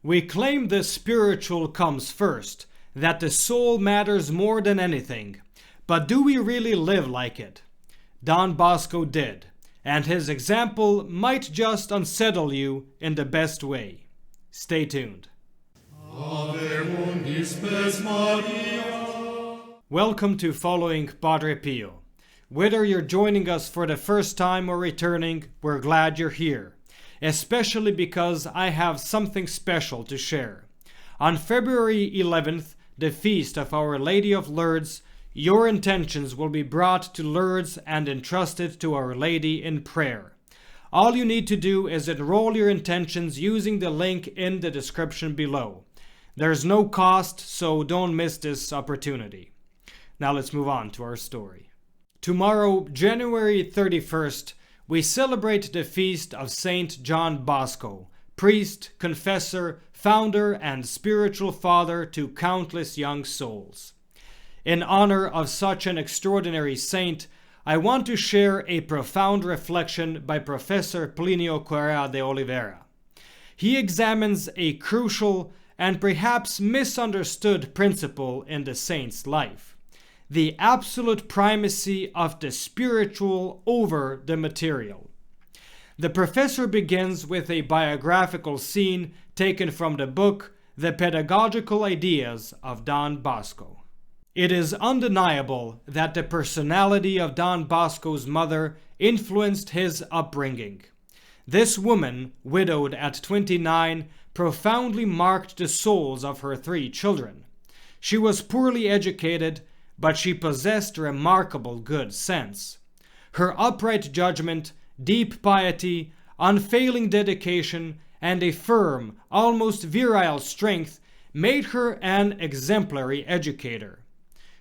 We claim the spiritual comes first, that the soul matters more than anything. But do we really live like it? Don Bosco did, and his example might just unsettle you in the best way. Stay tuned. Welcome to Following Padre Pio. Whether you're joining us for the first time or returning, we're glad you're here, especially because I have something special to share. On February 11th, the feast of Our Lady of Lourdes, your intentions will be brought to Lourdes and entrusted to Our Lady in prayer. All you need to do is enroll your intentions using the link in the description below. There's no cost, so don't miss this opportunity. Now let's move on to our story. Tomorrow, January 31st, we celebrate the feast of Saint John Bosco, priest, confessor, founder, and spiritual father to countless young souls. In honor of such an extraordinary saint, I want to share a profound reflection by Professor Plinio Correa de Oliveira. He examines a crucial and perhaps misunderstood principle in the saint's life: the absolute primacy of the spiritual over the material. The professor begins with a biographical scene taken from the book The Pedagogical Ideas of Don Bosco. It is undeniable that the personality of Don Bosco's mother influenced his upbringing. This woman, widowed at 29, profoundly marked the souls of her 3 children. She was poorly educated, but she possessed remarkable good sense. Her upright judgment, deep piety, unfailing dedication, and a firm, almost virile strength made her an exemplary educator.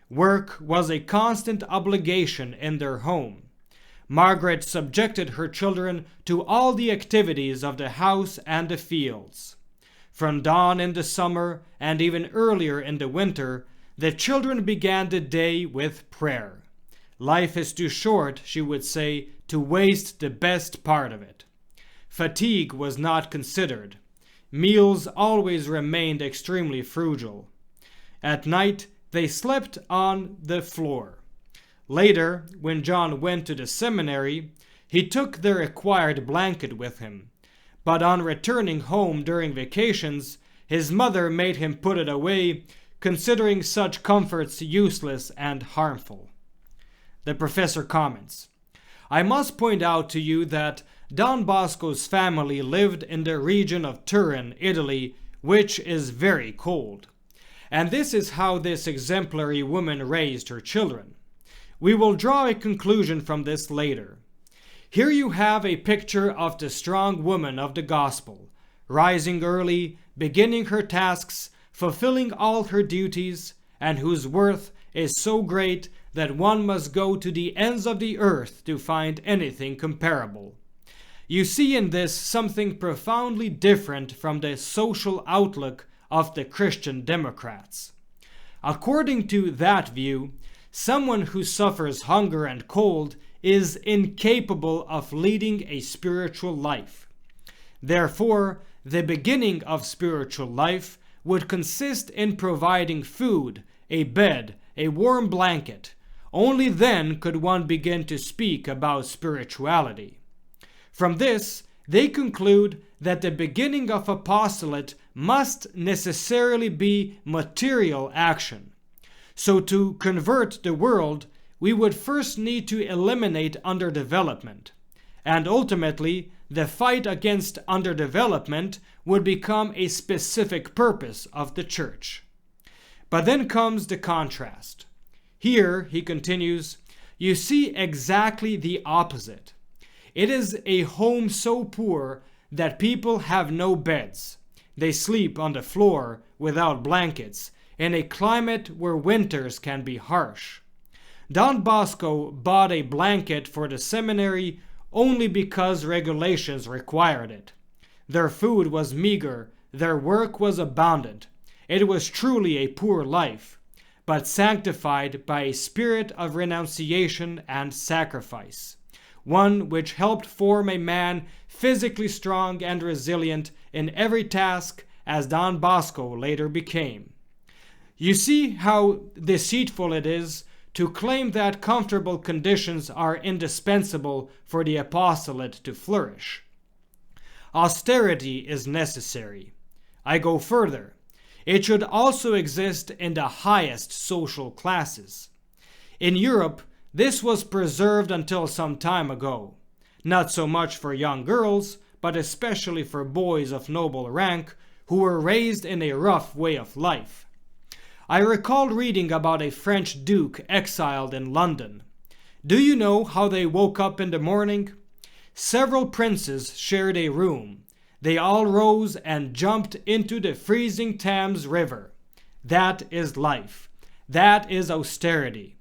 Work was a constant obligation in their home. Margaret subjected her children to all the activities of the house and the fields. From dawn in the summer and even earlier in the winter, the children began the day with prayer. Life is too short, she would say, to waste the best part of it. Fatigue was not considered. Meals always remained extremely frugal. At night, they slept on the floor. Later, when John went to the seminary, he took the required blanket with him. But on returning home during vacations, his mother made him put it away, considering such comforts useless and harmful. The professor comments, I must point out to you that Don Bosco's family lived in the region of Turin, Italy, which is very cold. And this is how this exemplary woman raised her children. We will draw a conclusion from this later. Here you have a picture of the strong woman of the gospel, rising early, beginning her tasks, fulfilling all her duties, and whose worth is so great that one must go to the ends of the earth to find anything comparable. You see in this something profoundly different from the social outlook of the Christian Democrats. According to that view, someone who suffers hunger and cold is incapable of leading a spiritual life. Therefore, the beginning of spiritual life would consist in providing food, a bed, a warm blanket. Only then could one begin to speak about spirituality. From this, they conclude that the beginning of apostolate must necessarily be material action. So to convert the world, we would first need to eliminate underdevelopment. And ultimately, the fight against underdevelopment would become a specific purpose of the church. But then comes the contrast. Here, he continues, you see exactly the opposite. It is a home so poor that people have no beds. They sleep on the floor without blankets, in a climate where winters can be harsh. Don Bosco bought a blanket for the seminary only because regulations required it. Their food was meager, their work was abundant. It was truly a poor life, but sanctified by a spirit of renunciation and sacrifice, one which helped form a man physically strong and resilient in every task as Don Bosco later became. You see how deceitful it is to claim that comfortable conditions are indispensable for the apostolate to flourish. Austerity is necessary. I go further. It should also exist in the highest social classes. In Europe, this was preserved until some time ago. Not so much for young girls, but especially for boys of noble rank who were raised in a rough way of life. I recall reading about a French duke exiled in London. Do you know how they woke up in the morning? Several princes shared a room. They all rose and jumped into the freezing Thames River. That is life. That is austerity.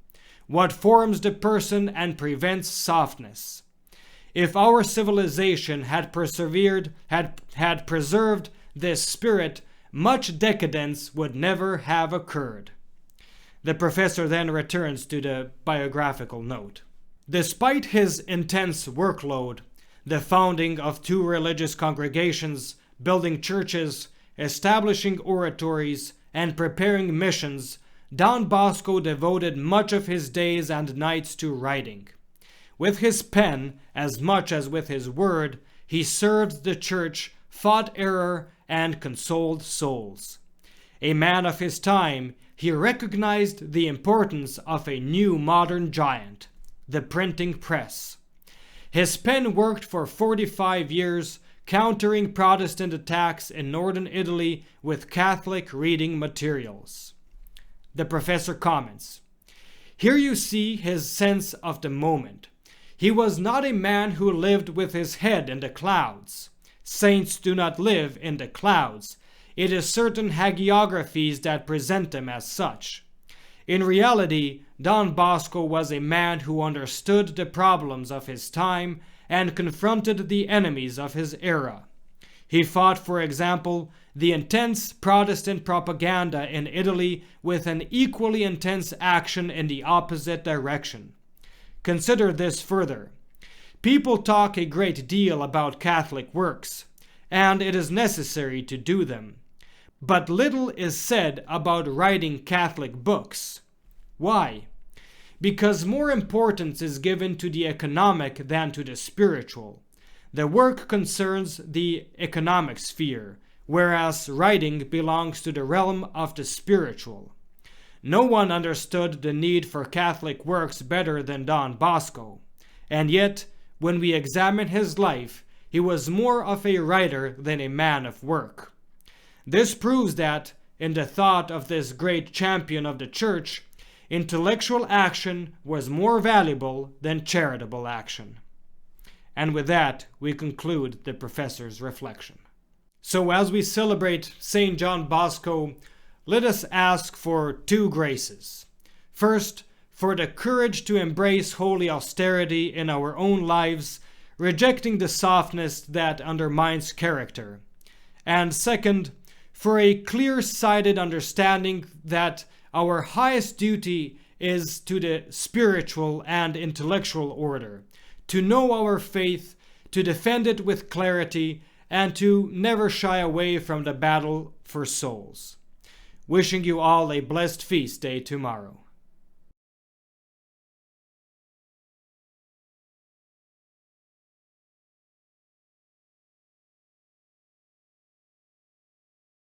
What forms the person and prevents softness. If our civilization had preserved this spirit, much decadence would never have occurred. The professor then returns to the biographical note. Despite his intense workload, the founding of 2 religious congregations, building churches, establishing oratories, and preparing missions, Don Bosco devoted much of his days and nights to writing. With his pen, as much as with his word, he served the church, fought error, and consoled souls. A man of his time, he recognized the importance of a new modern giant, the printing press. His pen worked for 45 years, countering Protestant attacks in northern Italy with Catholic reading materials. The professor comments, "Here you see his sense of the moment. He was not a man who lived with his head in the clouds. Saints do not live in the clouds. It is certain hagiographies that present them as such. In reality, Don Bosco was a man who understood the problems of his time and confronted the enemies of his era. He fought, for example, the intense Protestant propaganda in Italy with an equally intense action in the opposite direction. Consider this further. People talk a great deal about Catholic works, and it is necessary to do them. But little is said about writing Catholic books. Why? Because more importance is given to the economic than to the spiritual. The work concerns the economic sphere, whereas writing belongs to the realm of the spiritual. No one understood the need for Catholic works better than Don Bosco, and yet, when we examine his life, he was more of a writer than a man of work. This proves that, in the thought of this great champion of the Church, intellectual action was more valuable than charitable action." And with that, we conclude the professor's reflection. So as we celebrate St. John Bosco, let us ask for 2 graces. First, for the courage to embrace holy austerity in our own lives, rejecting the softness that undermines character. And second, for a clear-sighted understanding that our highest duty is to the spiritual and intellectual order, to know our faith, to defend it with clarity, and to never shy away from the battle for souls. Wishing you all a blessed feast day tomorrow.